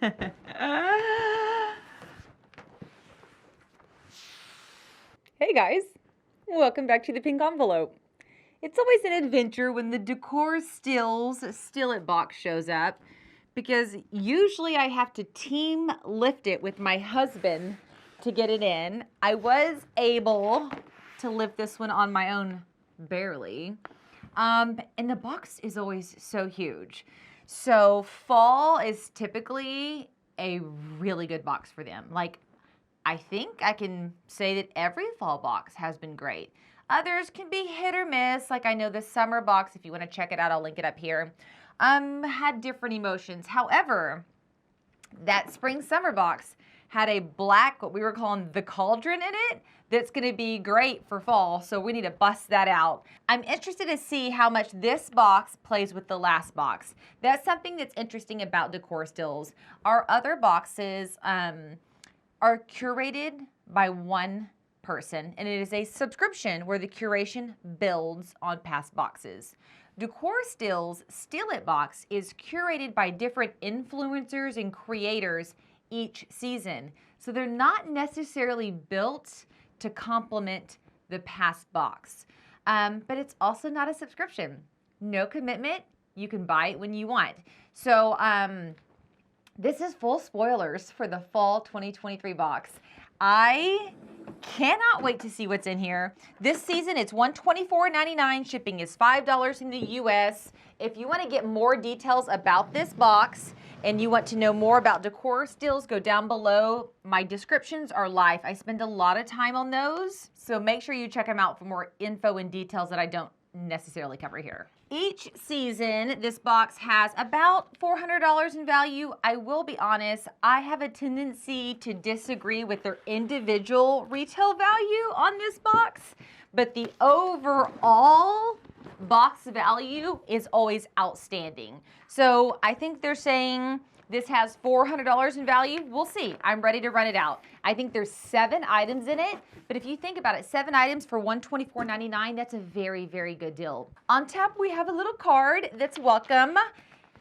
Hey guys, welcome back to the Pink Envelope. It's always an adventure when the Decor Skillet box shows up, because usually I have to team lift it with my husband to get it in. I was able to lift this one on my own, barely. And the box is always so huge. So fall is typically a really good box for them. Like, I think I can say that every fall box has been great. Others can be hit or miss. Like, I know the summer box, if you want to check it out, I'll link it up here, had different emotions. However, that spring summer box had a black, what we were calling the cauldron in it, that's going to be great for fall, so we need to bust that out. I'm interested to see how much this box plays with the last box. That's something that's interesting about Decor Stills. Our other boxes are curated by one person, and it is a subscription where the curation builds on past boxes. Decor Stills Skillet box is curated by different influencers and creators each season. So they're not necessarily built to complement the past box. But it's also not a subscription. No commitment. You can buy it when you want. So this is full spoilers for the fall 2023 box. I cannot wait to see what's in here. This season, it's $124.99. Shipping is $5 in the US. If you want to get more details about this box and you want to know more about Decor Stills, go down below. My descriptions are live. I spend a lot of time on those, so make sure you check them out for more info and details that I don't necessarily cover here. Each season, this box has about $400 in value. I will be honest, I have a tendency to disagree with their individual retail value on this box, but the overall box value is always outstanding. So I think they're saying this has $400 in value. We'll see. I'm ready to run it out. I think there's 7 items in it, but if you think about it, 7 items for $124.99, that's a very, very good deal. On top, we have a little card that's welcome,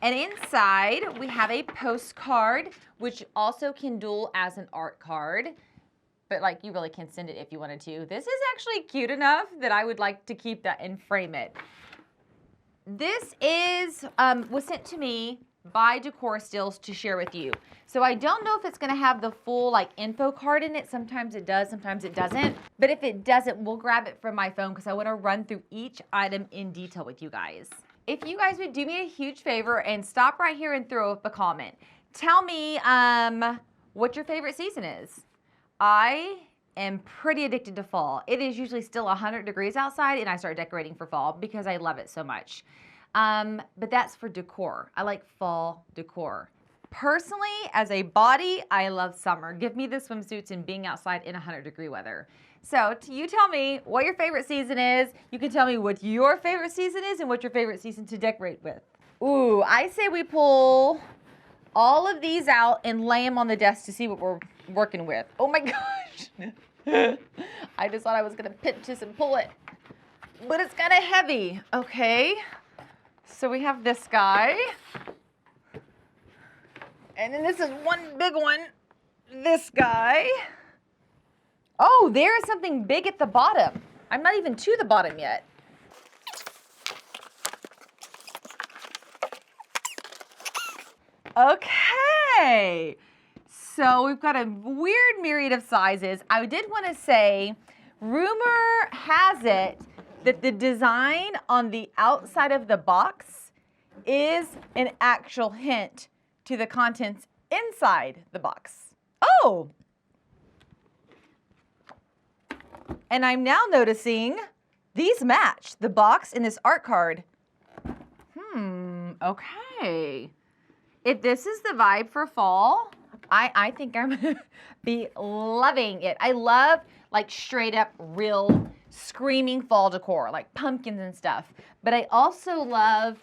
and inside we have a postcard, which also can dual as an art card, but like you really can send it if you wanted to. This is actually cute enough that I would like to keep that and frame it. This is was sent to me by Decor Stills to share with you. So I don't know if it's gonna have the full like info card in it. Sometimes it does, sometimes it doesn't. But if it doesn't, we'll grab it from my phone because I wanna run through each item in detail with you guys. If you guys would do me a huge favor and stop right here and throw up a comment. Tell me what your favorite season is. I am pretty addicted to fall. It is usually still 100 degrees outside and I start decorating for fall because I love it so much. But that's for decor. I like fall decor. Personally, as a body, I love summer. Give me the swimsuits and being outside in 100-degree weather. So you tell me what your favorite season is. You can tell me what your favorite season is and what your favorite season to decorate with. Ooh, I say we pull all of these out and lay them on the desk to see what we're working with. Oh my gosh. I just thought I was gonna pinch this and pull it, but it's kind of heavy. Okay. So we have this guy, and then this is one big one, this guy. Oh, there is something big at the bottom. I'm not even to the bottom yet. Okay, so we've got a weird myriad of sizes. I did want to say, rumor has it that the design on the outside of the box is an actual hint to the contents inside the box. Oh! And I'm now noticing these match the box and this art card. Okay. If this is the vibe for fall, I think I'm gonna be loving it. I love like straight up real screaming fall decor, like pumpkins and stuff. But I also love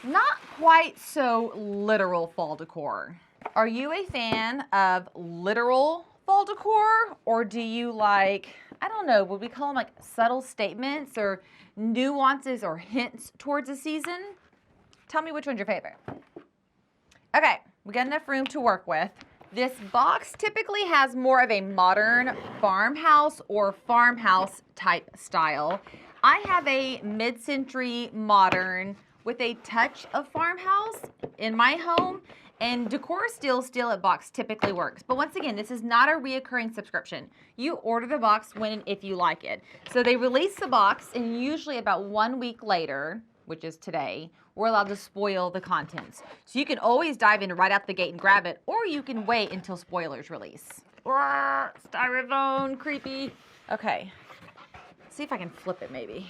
not quite so literal fall decor. Are you a fan of literal fall decor, or do you like, I don't know, would we call them like subtle statements or nuances or hints towards a season? Tell me which one's your favorite. Okay, We got enough room to work with. This box typically has more of a modern farmhouse or farmhouse type style. I have a mid-century modern with a touch of farmhouse in my home, and Decor Steal It box typically works. But once again, this is not a reoccurring subscription. You order the box when and if you like it. So they release the box, and usually about 1 week later, which is today, we're allowed to spoil the contents. So you can always dive in right out the gate and grab it, or you can wait until spoilers release. Styrofoam, creepy. Okay, let's see if I can flip it maybe.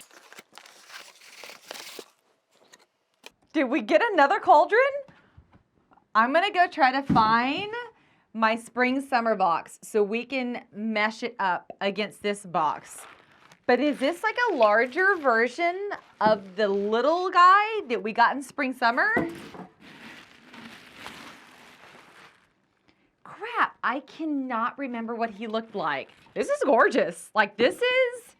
Did we get another cauldron? I'm gonna go try to find my spring summer box so we can mesh it up against this box. But is this like a larger version of the little guy that we got in spring summer? Crap, I cannot remember what he looked like. This is gorgeous. Like, this is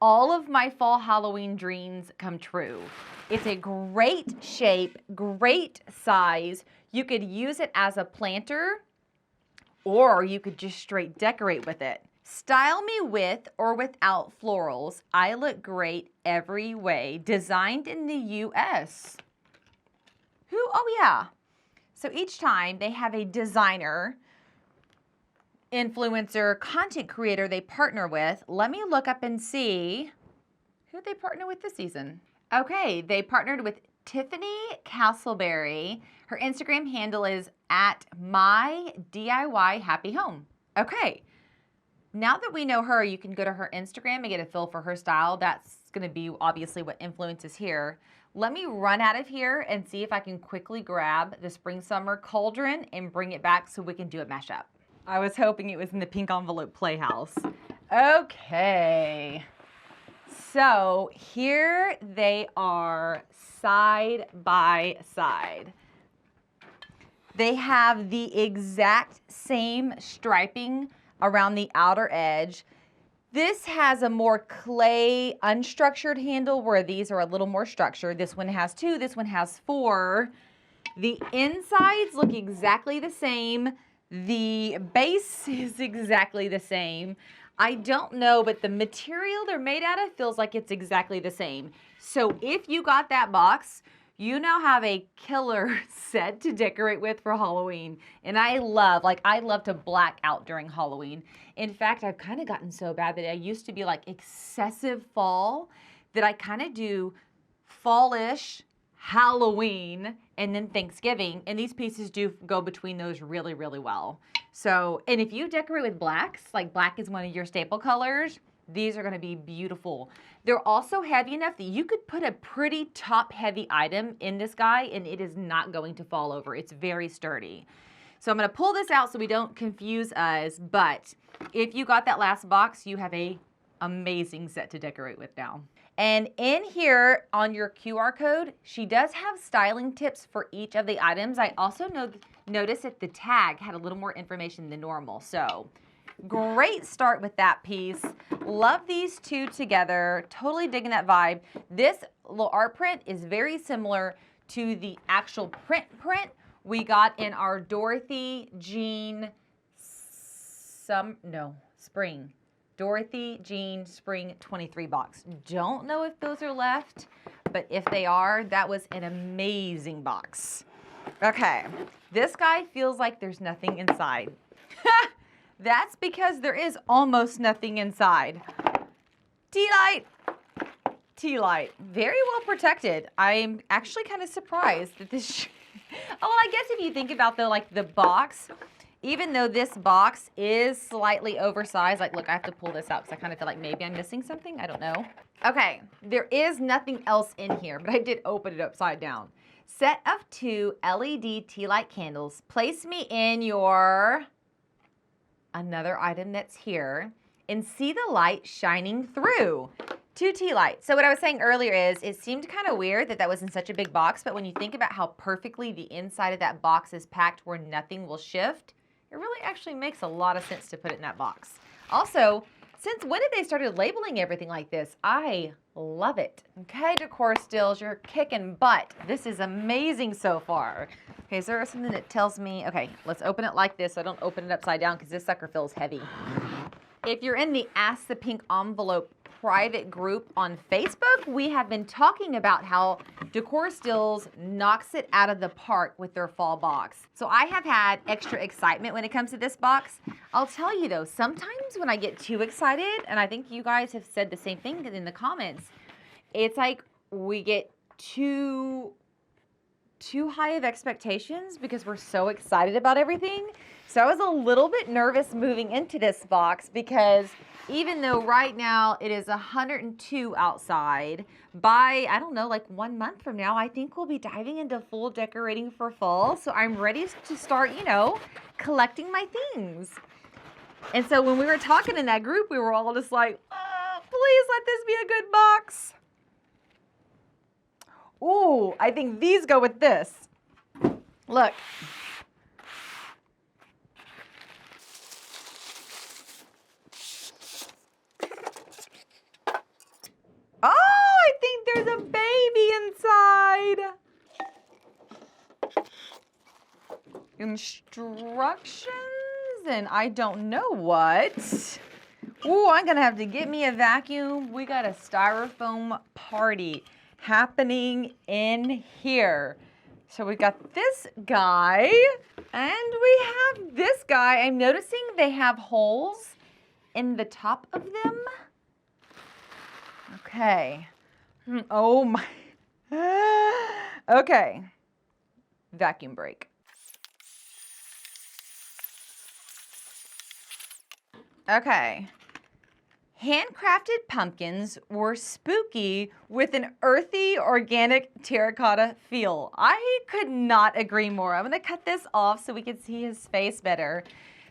all of my fall Halloween dreams come true. It's a great shape, great size. You could use it as a planter, or you could just straight decorate with it. Style me with or without florals. I look great every way. Designed in the US. Who? Oh yeah. So each time they have a designer, influencer, content creator they partner with. Let me look up and see who they partner with this season. Okay, they partnered with Tiffany Castleberry. Her Instagram handle is @MyDIYHappyHome. Okay. Now that we know her, you can go to her Instagram and get a feel for her style. That's going to be obviously what influences here. Let me run out of here and see if I can quickly grab the spring summer cauldron and bring it back so we can do a mashup. I was hoping it was in the pink envelope playhouse. Okay. So here they are side by side. They have the exact same striping around the outer edge. This has a more clay, unstructured handle where these are a little more structured. This one has 2, this one has 4. The insides look exactly the same. The base is exactly the same. I don't know, but the material they're made out of feels like it's exactly the same. So if you got that box, you now have a killer set to decorate with for Halloween. And I love to black out during Halloween. In fact, I've kind of gotten so bad that I used to be like excessive fall that I kind of do fallish, Halloween, and then Thanksgiving. And these pieces do go between those really, really well. So, and if you decorate with blacks, like black is one of your staple colors, these are going to be beautiful. They're also heavy enough that you could put a pretty top-heavy item in this guy and it is not going to fall over. It's very sturdy. So I'm going to pull this out so we don't confuse us, but if you got that last box, you have a amazing set to decorate with now. And in here on your QR code, she does have styling tips for each of the items. I also noticed that the tag had a little more information than normal. So great start with that piece. Love these two together. Totally digging that vibe. This little art print is very similar to the actual print we got in our Dorothy Jean Spring. Dorothy Jean Spring 23 box. Don't know if those are left, but if they are, that was an amazing box. Okay, this guy feels like there's nothing inside. That's because there is almost nothing inside. Tealight, very well protected. I'm actually kind of surprised that this, oh, well, I guess if you think about the box, even though this box is slightly oversized, like look, I have to pull this out because I kind of feel like maybe I'm missing something. I don't know. Okay, there is nothing else in here, but I did open it upside down. Set of 2 LED Tealight candles. Place me in your another item that's here and see the light shining through. 2 Tealight. So what I was saying earlier is it seemed kind of weird that was in such a big box, but when you think about how perfectly the inside of that box is packed where nothing will shift, it really actually makes a lot of sense to put it in that box. Also, since when did they started labeling everything like this? I Love it. Okay, Decor Stills, you're kicking butt. This is amazing so far. Okay, is there something that tells me, okay, let's open it like this so I don't open it upside down because this sucker feels heavy. If you're in the Ask the Pink Envelope private group on Facebook, we have been talking about how Decor Stills knocks it out of the park with their fall box. So I have had extra excitement when it comes to this box. I'll tell you though, sometimes when I get too excited, and I think you guys have said the same thing in the comments, it's like we get too high of expectations because we're so excited about everything. So I was a little bit nervous moving into this box because even though right now it is 102 outside, by, I don't know, like 1 month from now, I think we'll be diving into full decorating for fall. So I'm ready to start, you know, collecting my things. And so when we were talking in that group, we were all just like, oh, please let this be a good box. Ooh, I think these go with this. Look. Oh, I think there's a baby inside. Instructions and I don't know what. Ooh, I'm gonna have to get me a vacuum. We got a styrofoam party happening in here. So we got this guy and we have this guy. I'm noticing they have holes in the top of them. Okay. Oh my. Okay. Vacuum break. Okay. Handcrafted pumpkins were spooky with an earthy, organic terracotta feel. I could not agree more. I'm going to cut this off so we can see his face better.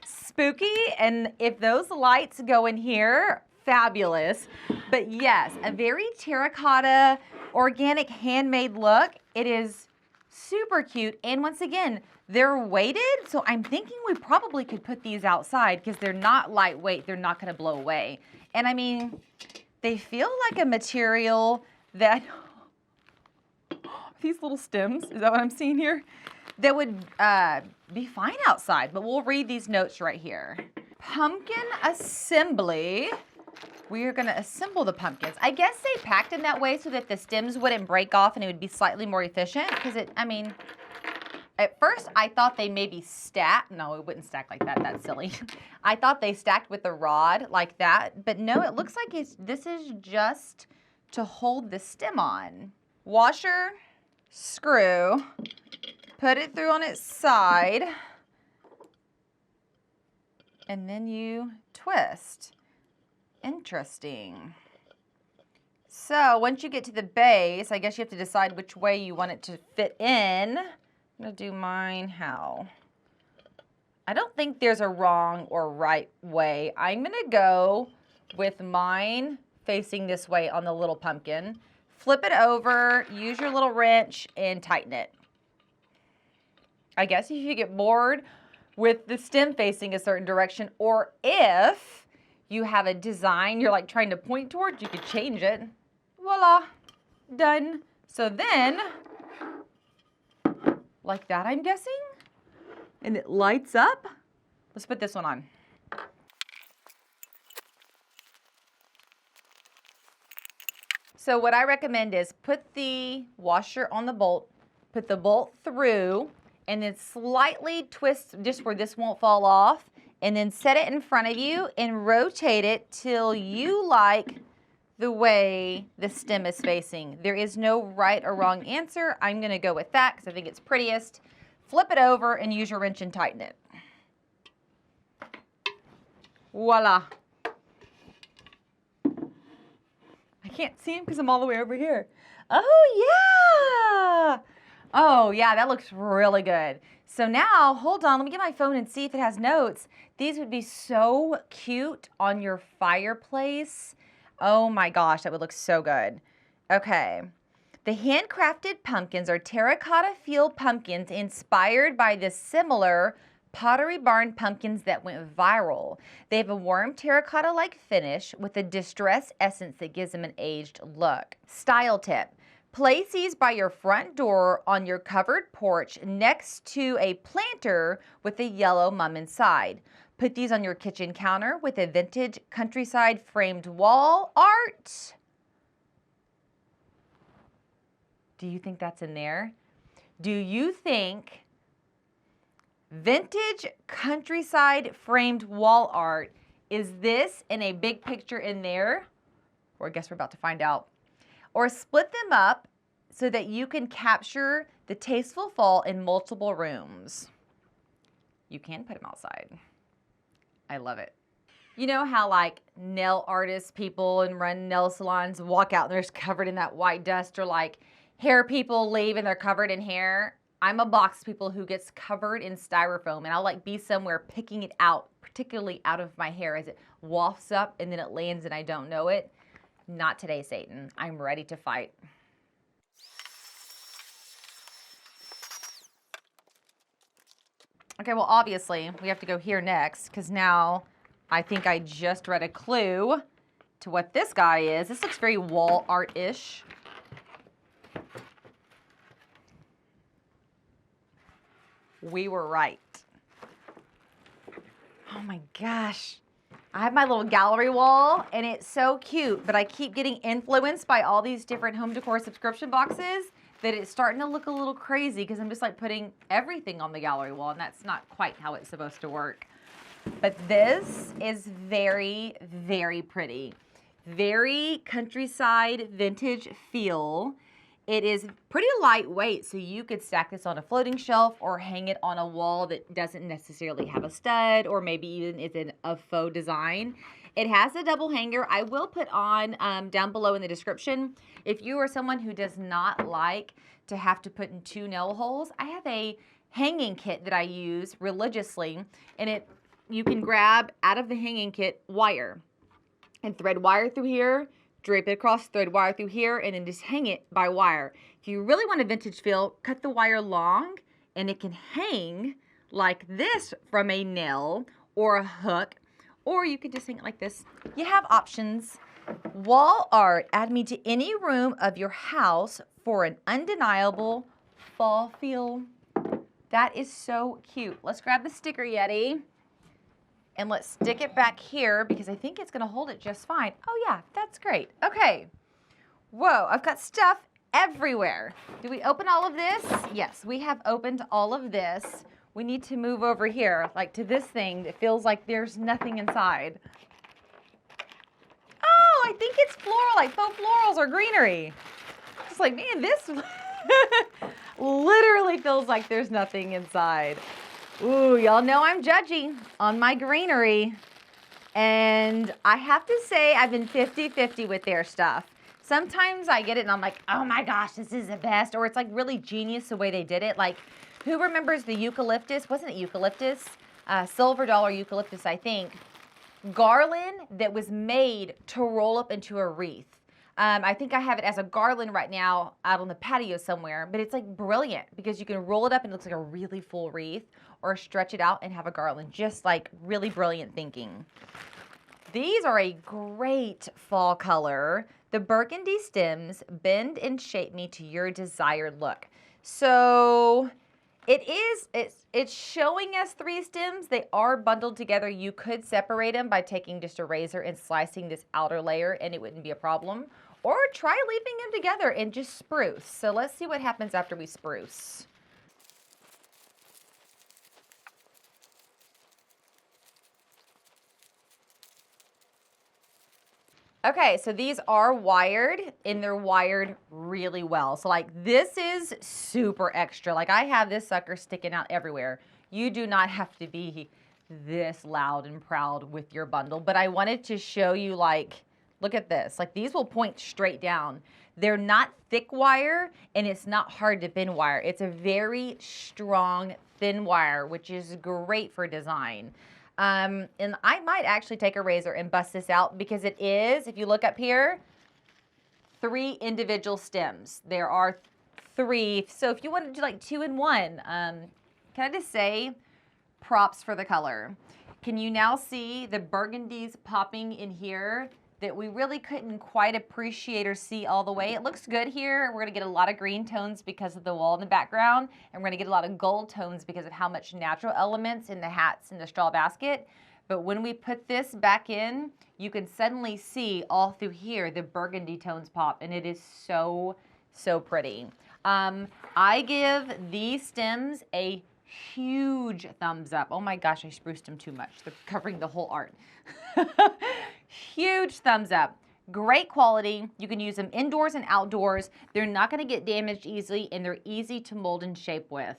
Spooky, and if those lights go in here, fabulous. But yes, a very terracotta, organic, handmade look. It is super cute. And once again, they're weighted, so I'm thinking we probably could put these outside because they're not lightweight. They're not going to blow away. And I mean, they feel like a material that, these little stems, is that what I'm seeing here? That would be fine outside, but we'll read these notes right here. Pumpkin assembly. We are going to assemble the pumpkins. I guess they packed them that way so that the stems wouldn't break off and it would be slightly more efficient because I mean, at first, I thought they maybe stacked. No, it wouldn't stack like that. That's silly. I thought they stacked with the rod like that. But no, it looks like this is just to hold the stem on. Washer, screw, put it through on its side, and then you twist. Interesting. So once you get to the base, I guess you have to decide which way you want it to fit in. I'm going to do mine how? I don't think there's a wrong or right way. I'm going to go with mine facing this way on the little pumpkin. Flip it over, use your little wrench, and tighten it. I guess if you get bored with the stem facing a certain direction, or if you have a design you're like trying to point towards, you could change it. Voila, done. So then, like that, I'm guessing. And it lights up. Let's put this one on. So what I recommend is put the washer on the bolt, put the bolt through, and then slightly twist just where this won't fall off, and then set it in front of you and rotate it till you like the way the stem is facing. There is no right or wrong answer. I'm gonna go with that because I think it's prettiest. Flip it over and use your wrench and tighten it. Voila. I can't see him because I'm all the way over here. Oh yeah! Oh yeah, that looks really good. So now, hold on, let me get my phone and see if it has notes. These would be so cute on your fireplace. Oh my gosh, that would look so good. Okay. The handcrafted pumpkins are terracotta feel pumpkins inspired by the similar Pottery Barn pumpkins that went viral. They have a warm terracotta-like finish with a distress essence that gives them an aged look. Style tip. Place these by your front door on your covered porch next to a planter with a yellow mum inside. Put these on your kitchen counter with a vintage countryside framed wall art. Do you think that's in there? Do you think vintage countryside framed wall art is this in a big picture in there? Or I guess we're about to find out. Or split them up so that you can capture the tasteful fall in multiple rooms. You can put them outside. I love it. You know how like nail artists people and run nail salons walk out and they're just covered in that white dust, or like hair people leave and they're covered in hair? I'm a box people who gets covered in styrofoam, and I'll like be somewhere picking it out, particularly out of my hair as it wafts up and then it lands and I don't know it. Not today, Satan. I'm ready to fight. Okay, well, obviously, we have to go here next because now I think I just read a clue to what this guy is. This looks very wall art-ish. We were right. Oh my gosh. I have my little gallery wall, and it's so cute, but I keep getting influenced by all these different home decor subscription boxes that it's starting to look a little crazy because I'm just like putting everything on the gallery wall, and that's not quite how it's supposed to work. But this is very, very pretty. Very countryside vintage feel. It is pretty lightweight, so you could stack this on a floating shelf or hang it on a wall that doesn't necessarily have a stud, or maybe even is in a faux design. It has a double hanger. I will put on down below in the description. If you are someone who does not like to have to put in 2 nail holes, I have a hanging kit that I use religiously, and you can grab out of the hanging kit wire and thread wire through here, drape it across, thread wire through here, and then just hang it by wire. If you really want a vintage feel, cut the wire long, and it can hang like this from a nail or a hook, or you could just hang it like this. You have options. Wall art, add me to any room of your house for an undeniable fall feel. That is so cute. Let's grab the sticker Yeti. And let's stick it back here because I think it's going to hold it just fine. Oh yeah, that's great. Okay. Whoa, I've got stuff everywhere. Did we open all of this? Yes, we have opened all of this. We need to move over here, like to this thing that feels like there's nothing inside. Oh, I think it's floral, like faux florals or greenery. Just like, man, this literally feels like there's nothing inside. Ooh, y'all know I'm judgy on my greenery. And I have to say I've been 50-50 with their stuff. Sometimes I get it and I'm like, oh my gosh, this is the best. Or it's like really genius the way they did it. Like, who remembers the eucalyptus? Wasn't it eucalyptus? Silver dollar eucalyptus, I think. Garland that was made to roll up into a wreath. I think I have it as a garland right now out on the patio somewhere, but it's like brilliant because you can roll it up and it looks like a really full wreath, or stretch it out and have a garland. Just like really brilliant thinking. These are a great fall color. The Burgundy Stems bend and shape me to your desired look. So it's showing us 3 stems. They are bundled together. You could separate them by taking just a razor and slicing this outer layer and it wouldn't be a problem. Or try leaving them together and just spruce. So let's see what happens after we spruce. Okay, so these are wired, and they're wired really well. So like this is super extra. Like I have this sucker sticking out everywhere. You do not have to be this loud and proud with your bundle, but I wanted to show you, like, look at this. Like these will point straight down. They're not thick wire, and it's not hard to bend wire. It's a very strong, thin wire, which is great for design. And I might actually take a razor and bust this out because it is, if you look up here, 3 individual stems. There are 3. So if you want to do like 2 in 1, can I just say, props for the color. Can you now see the burgundies popping in here that we really couldn't quite appreciate or see all the way? It looks good here. We're gonna get a lot of green tones because of the wall in the background, and we're gonna get a lot of gold tones because of how much natural elements in the hats in the straw basket. But when we put this back in, you can suddenly see all through here the burgundy tones pop, and it is so, so pretty. I give these stems a huge thumbs up. Oh my gosh, I spruced them too much. They're covering the whole art. Huge thumbs up. Great quality. You can use them indoors and outdoors. They're not going to get damaged easily, and they're easy to mold and shape with.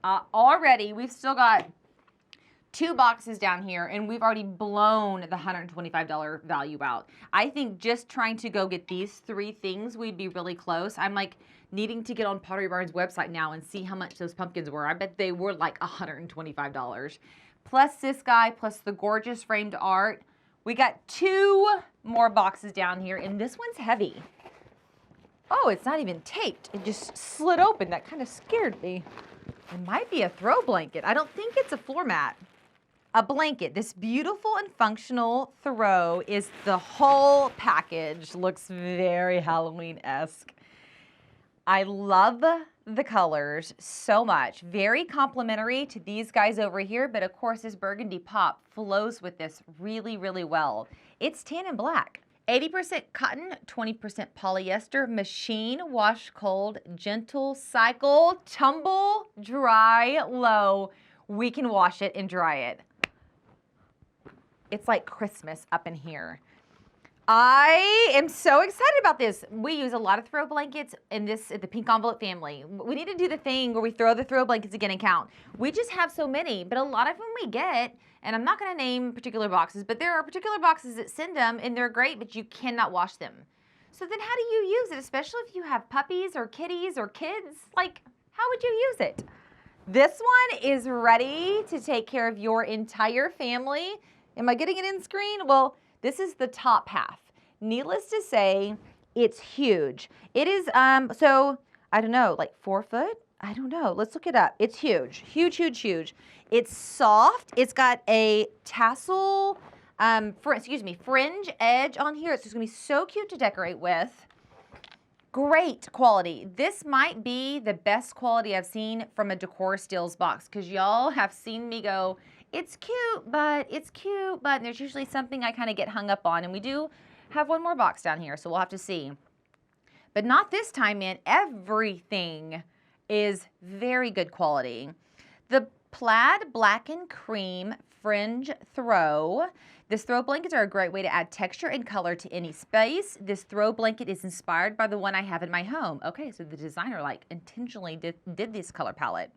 Already, we've still got 2 boxes down here, and we've already blown the $125 value out. I think just trying to go get these 3 things, we'd be really close. I'm like needing to get on Pottery Barn's website now and see how much those pumpkins were. I bet they were like $125. Plus this guy, plus the gorgeous framed art. We got 2 more boxes down here, and this one's heavy. Oh, it's not even taped. It just slid open. That kind of scared me. It might be a throw blanket. I don't think it's a floor mat. A blanket. This beautiful and functional throw is the whole package. Looks very Halloween-esque. I love the colors so much. Very complimentary to these guys over here, but of course this burgundy pop flows with this really, really well. It's tan and black. 80% cotton, 20% polyester, machine, wash cold, gentle, cycle, tumble, dry, low. We can wash it and dry it. It's like Christmas up in here. I am so excited about this. We use a lot of throw blankets in the Pink Envelope family. We need to do the thing where we throw the throw blankets again and count. We just have so many, but a lot of them we get, and I'm not going to name particular boxes, but there are particular boxes that send them, and they're great, but you cannot wash them. So then how do you use it, especially if you have puppies or kitties or kids? Like, how would you use it? This one is ready to take care of your entire family. Am I getting it in screen? Well, this is the top half. Needless to say, it's huge. It is, so, I don't know, like 4 foot? I don't know. Let's look it up. It's huge. Huge, huge, huge. It's soft. It's got a tassel, fringe edge on here. It's just going to be so cute to decorate with. Great quality. This might be the best quality I've seen from a Decor Steals box, because y'all have seen me go, it's cute, but and there's usually something I kind of get hung up on, and we do have one more box down here, so we'll have to see. But not this time, man. Everything is very good quality. The Plaid Black and Cream Fringe Throw. This throw blankets are a great way to add texture and color to any space. This throw blanket is inspired by the one I have in my home. Okay, so the designer like intentionally did this color palette.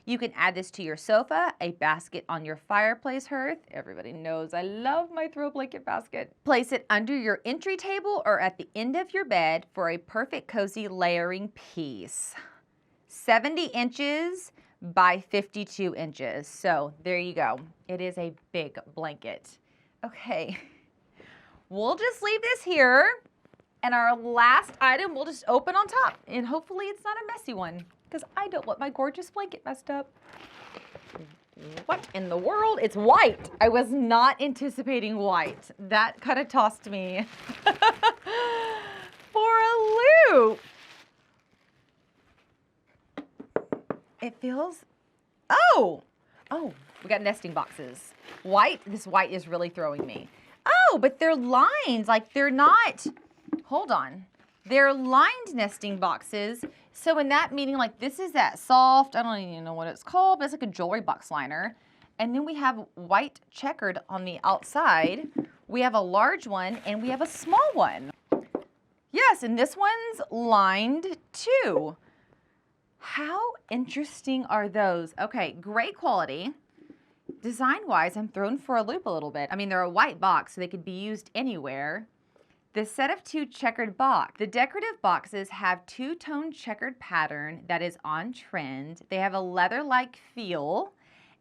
You can add this to your sofa, a basket on your fireplace hearth. Everybody knows I love my throw blanket basket. Place it under your entry table or at the end of your bed for a perfect cozy layering piece. 70 inches by 52 inches. So there you go. It is a big blanket. Okay, we'll just leave this here. And our last item we'll just open on top. And hopefully it's not a messy one, because I don't want my gorgeous blanket messed up. What in the world? It's white. I was not anticipating white. That kind of tossed me for a loop. It feels, oh, we got nesting boxes. White, this white is really throwing me. Oh, but they're lines, like they're not, hold on. They're lined nesting boxes. So in that meaning, like this is that soft, I don't even know what it's called, but it's like a jewelry box liner. And then we have white checkered on the outside. We have a large one and we have a small one. Yes, and this one's lined too. How interesting are those? Okay, great quality. Design-wise, I'm thrown for a loop a little bit. I mean, they're a white box, so they could be used anywhere. The set of 2 checkered box. The decorative boxes have 2-tone checkered pattern that is on trend. They have a leather-like feel.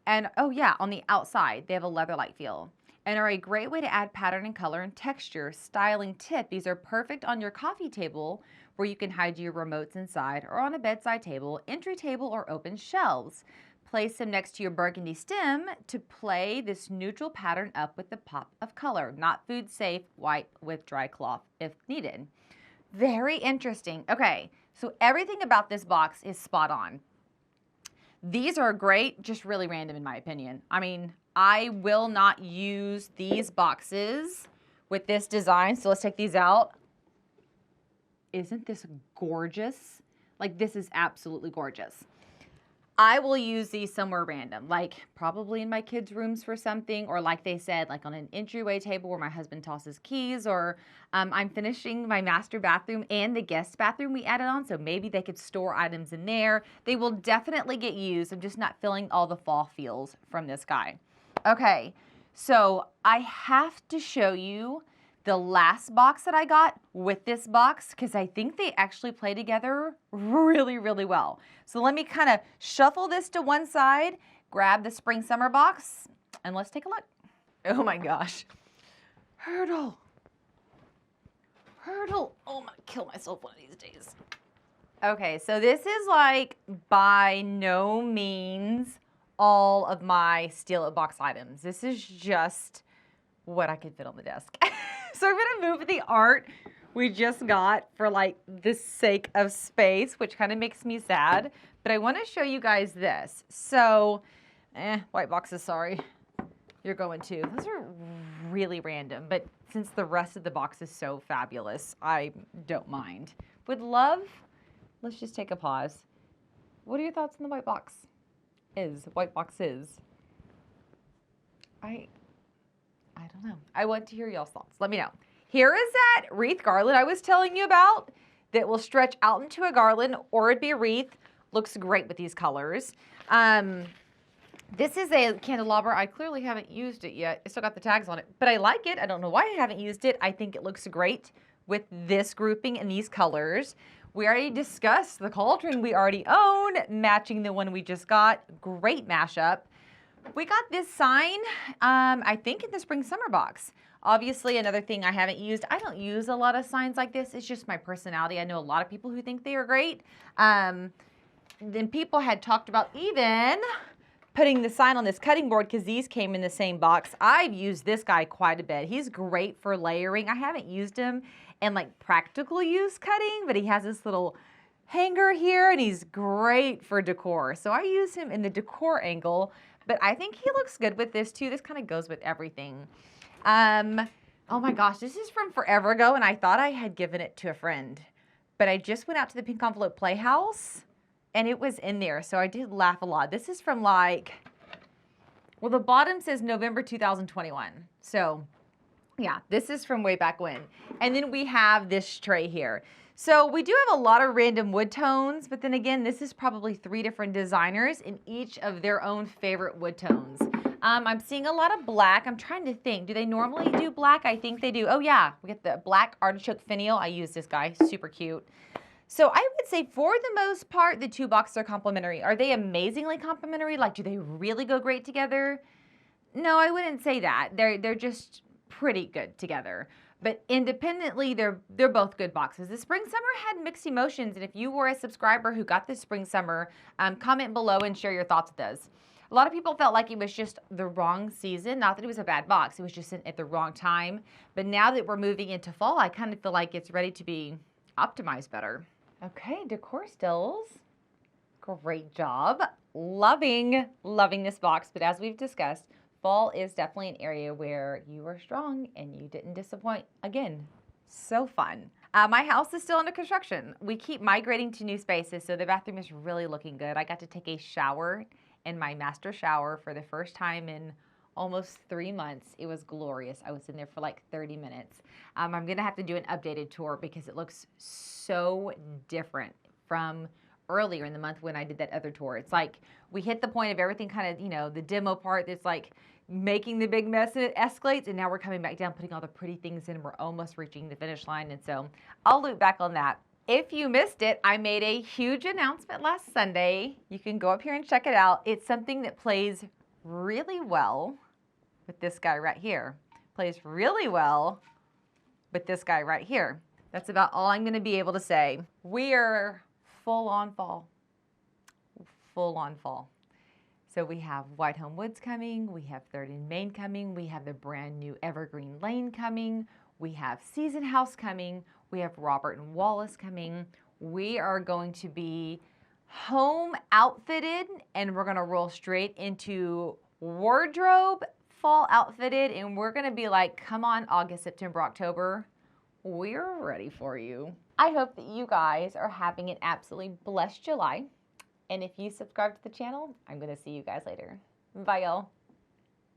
And, oh yeah, on the outside, they have a leather-like feel. And are a great way to add pattern and color and texture. Styling tip, these are perfect on your coffee table where you can hide your remotes inside, or on a bedside table, entry table, or open shelves. place them next to your burgundy stem to play this neutral pattern up with the pop of color. Not food safe, wipe with dry cloth if needed. Very interesting. Okay, so everything about this box is spot on. These are great, just really random in my opinion. I mean, I will not use these boxes with this design, so let's take these out. Isn't this gorgeous? Like, this is absolutely gorgeous. I will use these somewhere random, like probably in my kids' rooms for something, or like they said, like on an entryway table where my husband tosses keys, or I'm finishing my master bathroom and the guest bathroom we added on, so maybe they could store items in there. They will definitely get used. I'm just not feeling all the fall feels from this guy. Okay, so I have to show you the last box that I got with this box because I think they actually play together really, really well. So let me kind of shuffle this to one side, grab the spring summer box, and let's take a look. Oh my gosh. Hurdle. Hurdle. Oh, I'm gonna kill myself one of these days. Okay, so this is like by no means all of my Steal It box items. This is just what I could fit on the desk. So I'm gonna move the art we just got for like the sake of space, which kind of makes me sad. But I want to show you guys this. So, white boxes, sorry. You're going to. Those are really random, but since the rest of the box is so fabulous, I don't mind. Would love, let's just take a pause. What are your thoughts on the white box? White box is. I don't know. I want to hear y'all's thoughts. Let me know. Here is that wreath garland I was telling you about that will stretch out into a garland or it'd be a wreath. Looks great with these colors. This is a candelabra. I clearly haven't used it yet. I still got the tags on it, but I like it. I don't know why I haven't used it. I think it looks great with this grouping and these colors. We already discussed the cauldron we already own, matching the one we just got. Great mashup. We got this sign, I think in the spring summer box. Obviously, another thing I haven't used, I don't use a lot of signs like this. It's just my personality. I know a lot of people who think they are great. Then people had talked about even putting the sign on this cutting board because these came in the same box. I've used this guy quite a bit. He's great for layering. I haven't used him in like practical use cutting, but he has this little hanger here and he's great for decor. So I use him in the decor angle. But I think he looks good with this too. This kind of goes with everything. Oh my gosh, this is from forever ago and I thought I had given it to a friend. But I just went out to the Pink Envelope Playhouse and it was in there. So I did laugh a lot. This is from like, well, the bottom says November 2021. So yeah, this is from way back when. And then we have this tray here. So we do have a lot of random wood tones, but then again, this is probably 3 different designers in each of their own favorite wood tones. I'm seeing a lot of black. I'm trying to think, do they normally do black? I think they do. Oh yeah, we get the black artichoke finial. I use this guy, super cute. So I would say for the most part, the 2 boxes are complementary. Are they amazingly complementary? Like, do they really go great together? No, I wouldn't say that. They're just pretty good together. But independently, they're both good boxes. The spring summer had mixed emotions, and if you were a subscriber who got the spring summer, comment below and share your thoughts with us. A lot of people felt like it was just the wrong season. Not that it was a bad box, it was just at the wrong time. But now that we're moving into fall, I kind of feel like it's ready to be optimized better. Okay, decor stills. Great job. Loving this box, but as we've discussed, fall is definitely an area where you were strong and you didn't disappoint. Again, so fun. My house is still under construction. We keep migrating to new spaces, so the bathroom is really looking good. I got to take a shower in my master shower for the first time in almost 3 months. It was glorious. I was in there for like 30 minutes. I'm gonna have to do an updated tour because it looks so different from earlier in the month when I did that other tour. It's like we hit the point of everything kind of, you know, the demo part that's like making the big mess and it escalates, and now we're coming back down, putting all the pretty things in, and we're almost reaching the finish line. And so I'll loop back on that. If you missed it, I made a huge announcement last Sunday. You can go up here and check it out. It's something that plays really well with this guy right here. Plays really well with this guy right here. That's about all I'm gonna be able to say. We are full on fall. Full on fall. So we have White Home Woods coming, we have 3rd and Main coming, we have the brand new Evergreen Lane coming, we have Season House coming, we have Robert and Wallace coming. We are going to be home outfitted, and we're gonna roll straight into wardrobe fall outfitted, and we're gonna be like, come on, August, September, October, we're ready for you. I hope that you guys are having an absolutely blessed July. And if you subscribe to the channel, I'm gonna see you guys later. Bye, y'all.